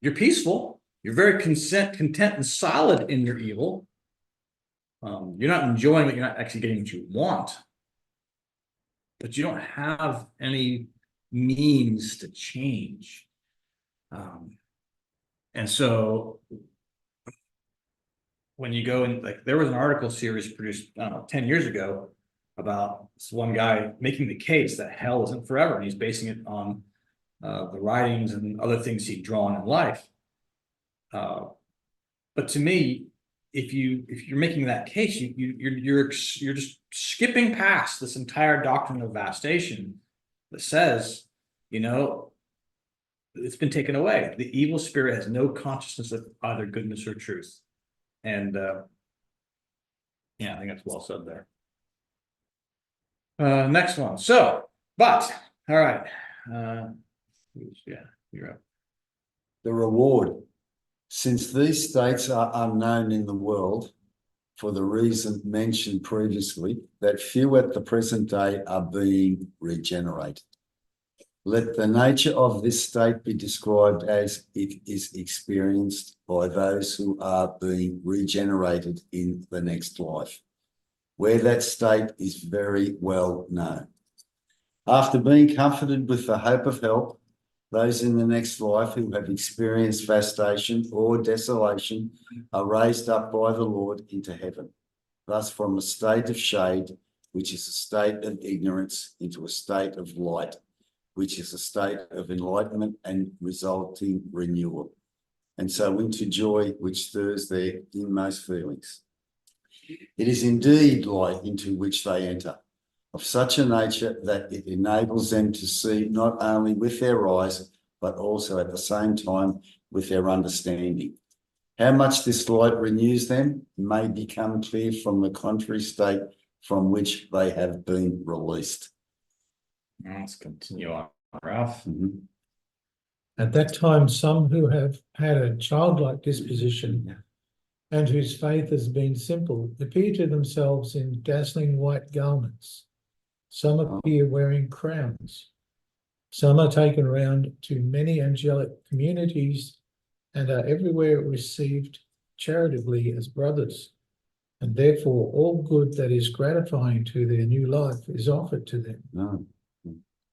You're peaceful. You're very content and solid in your evil. You're not enjoying it. You're not actually getting what you want. But you don't have any means to change. And so when you go and like, there was an article series produced, I don't know, 10 years ago about this one guy making the case that hell isn't forever. And he's basing it on the writings and other things he'd drawn in life. But to me, if you're making that case, you're just skipping past this entire doctrine of vastation that says, you know, it's been taken away. The evil spirit has no consciousness of either goodness or truth. And yeah, I think that's well said there. Next one. So, but all right. Yeah, you're up. The reward. Since these states are unknown in the world, for the reason mentioned previously, that few at the present day are being regenerated. Let the nature of this state be described as it is experienced by those who are being regenerated in the next life, where that state is very well known. After being comforted with the hope of help, those in the next life who have experienced vastation or desolation are raised up by the Lord into heaven, thus from a state of shade, which is a state of ignorance, into a state of light, which is a state of enlightenment and resulting renewal, and so into joy which stirs their inmost feelings. It is indeed light into which they enter, of such a nature that it enables them to see not only with their eyes, but also at the same time with their understanding. How much this light renews them may become clear from the contrary state from which they have been released. Let's continue on, Ralph. At that time, some who have had a childlike disposition and whose faith has been simple appear to themselves in dazzling white garments. Some appear wearing crowns. Some are taken round to many angelic communities and are everywhere received charitably as brothers. And therefore all good that is gratifying to their new life is offered to them. No.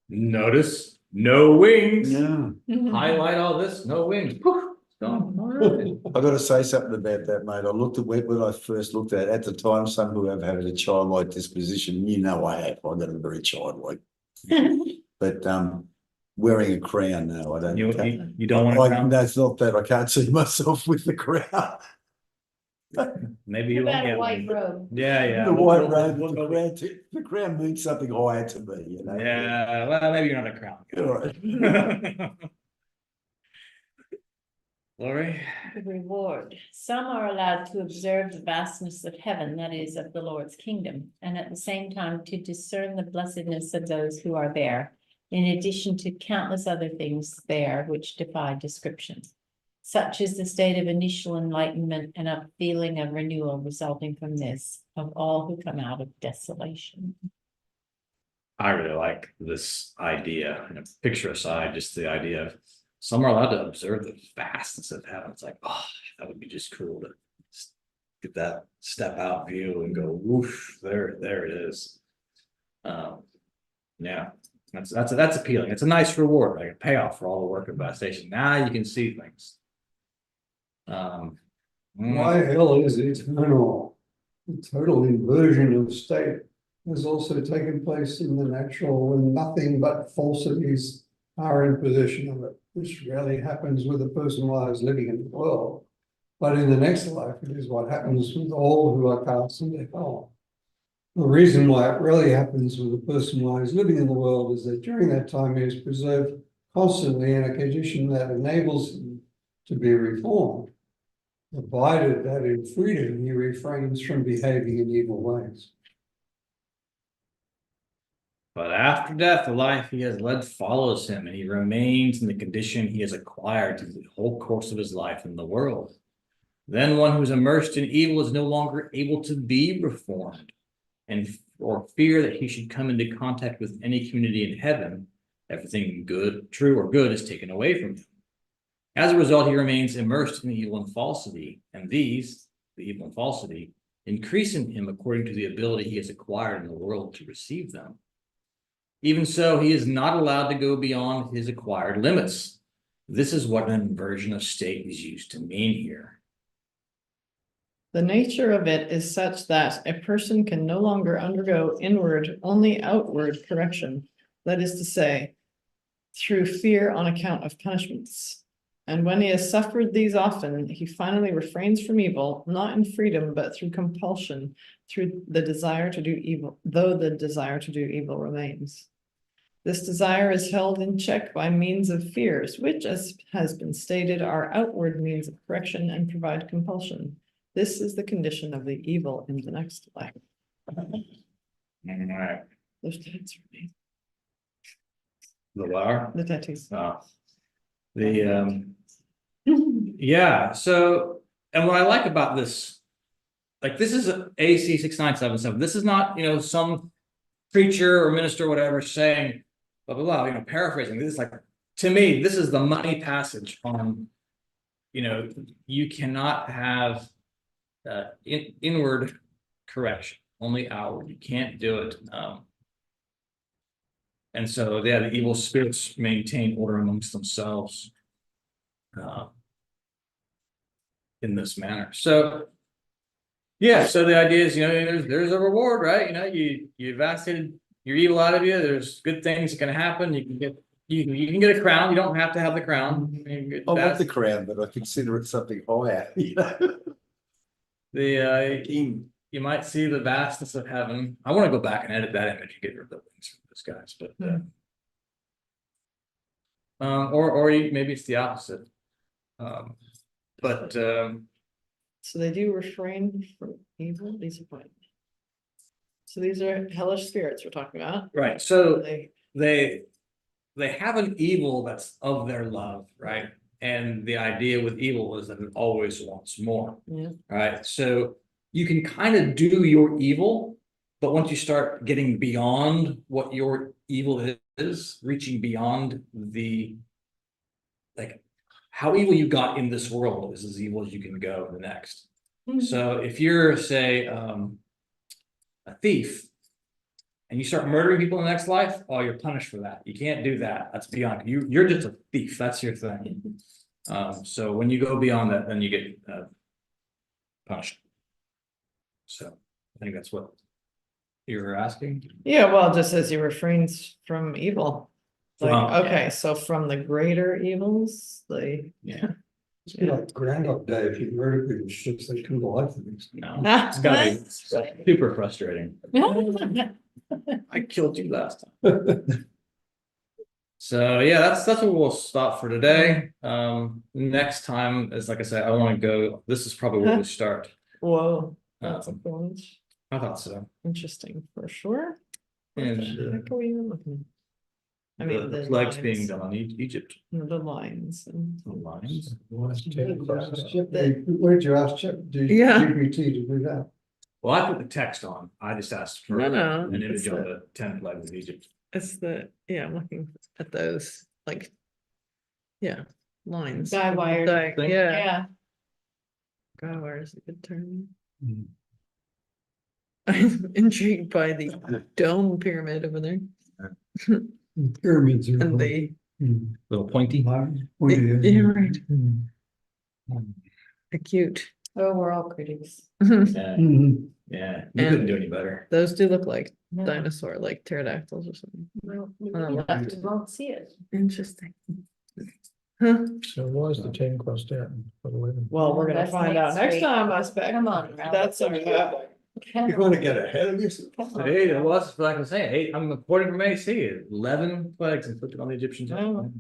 Notice no wings. Yeah. Highlight all this, no wings. Poof, gone. All right. I've got to say something about that, mate. I looked at when I first looked at the time, some who have had a childlike disposition, you know I have. I got a very childlike. But wearing a crown, no, I don't. You don't want a crown? That's not that. I can't see myself with the crown. Maybe you What won't about a get white one. robe? Yeah, yeah. The white robe, we'll go- the crown means something higher to me, you know. Yeah, well, maybe you're not a crown guy. All right. Lori? The reward. Some are allowed to observe the vastness of heaven, that is, of the Lord's kingdom, and at the same time to discern the blessedness of those who are there, in addition to countless other things there which defy description. Such is the state of initial enlightenment and a feeling of renewal resulting from this, of all who come out of desolation. I really like this idea, and picture aside, just the idea of some are allowed to observe the vastness of heaven. It's like, oh, that would be just cool to get that step out view and go, whoosh, there it is. Yeah, that's appealing. It's a nice reward, like a payoff for all the work of Vastation. Now you can see things. Why hell is eternal? The total inversion of state has also taken place in the natural when nothing but falsities are in possession of it. This rarely happens with a person while he's living in the world. But in the next life, it is what happens with all who are cast into hell. The reason why it rarely happens with a person while he's living in the world is that during that time he is preserved constantly in a condition that enables him to be reformed, provided that in freedom he refrains from behaving in evil ways. But after death, the life he has led follows him, and he remains in the condition he has acquired through the whole course of his life in the world. Then one who is immersed in evil is no longer able to be reformed, and or fear that he should come into contact with any community in heaven, everything good, true, or good is taken away from him. As a result, he remains immersed in evil and falsity, and these, the evil and falsity, increase in him according to the ability he has acquired in the world to receive them. Even so, he is not allowed to go beyond his acquired limits. This is what an inversion of state is used to mean here. The nature of it is such that a person can no longer undergo inward, only outward correction. That is to say, through fear on account of punishments. And when he has suffered these often, he finally refrains from evil, not in freedom, but through compulsion, through the desire to do evil, though the desire to do evil remains. This desire is held in check by means of fears, which, as has been stated, are outward means of correction and provide compulsion. This is the condition of the evil in the next life. All right, Those tattoos for me. the bar. The tattoos. Yeah, so, and what I like about this, like, this is AC 6977. This is not, some preacher or minister or whatever saying, blah, blah, blah, paraphrasing. This is like, to me, this is the money passage on, you cannot have inward correction, only outward. You can't do it. And so, yeah, the evil spirits maintain order amongst themselves in this manner. So, yeah, so the idea is, there's a reward, right? You vastated your evil out of you. There's good things that can happen. You can get a crown. You don't have to have the crown. I want the crown, but I consider it something higher. You might see the vastness of heaven. I want to go back and edit that image and get rid of the wings from those guys, but maybe it's the opposite. So they do refrain from evil. These are fine. So these are hellish spirits we're talking about. Right. So They, they have an evil that's of their love, right? And the idea with evil is that it always wants more. yeah. Right. So you can kind of do your evil, but once you start getting beyond what your evil is, reaching beyond how evil you got in this world is as evil as you can go in the next. So if you're, say, a thief, and you start murdering people in the next life, oh, you're punished for that. You can't do that. That's beyond you. You're just a thief. That's your thing. So when you go beyond that, then you get punished. So I think that's what you're asking. Yeah, well, just as he refrains from evil. From- Okay, so from the greater evils, Yeah. It's like Groundhog Day, if you murder people, ships they come to life the next day. No, it's gotta be super frustrating. I killed you last time. So yeah, that's where we'll stop for today. Next time is, like I said, I want to go. This is probably where we start. Whoa, that's a bunch. I thought so. Interesting for sure. And What the heck are we even looking at? I mean, the the plagues lines. being done on Egypt. The lines and. The lines. Where'd you ask Chip? Yeah. GPT to do that? Well, I put the text on. I just asked for No, an image it's of the- the 10 plagues of Egypt. It's I'm looking at those, lines. Guy wired. Thing? Yeah, Guy wire is a good term. Hmm. I'm intrigued by the dome pyramid over there Pyramids are. and the, Little pointy. yeah, right, cute. oh, we're all critics. Yeah, Mhm. yeah. You couldn't do any better. Those do look like No. dinosaur, like pterodactyls or something. Well, Oh, you won't see it. Interesting. Huh? So why is the 10 crossed out and put 11? Well, we're gonna That's find out next next week. time, I expect. Come on, Ralph. That's okay. You wanna get ahead of yourself? Hey, it was like I was saying, I'm according from AC, 11 plagues inflicted on the Egyptians. Oh.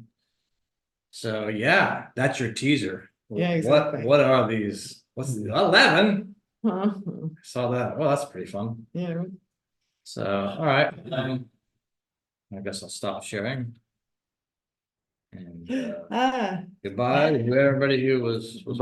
So yeah, that's your teaser. Yeah, exactly. What are these? What's 11? Huh? Saw that. Well, that's pretty fun. Yeah. So, all right. I guess I'll stop sharing. And Ah. goodbye to everybody who was Bye.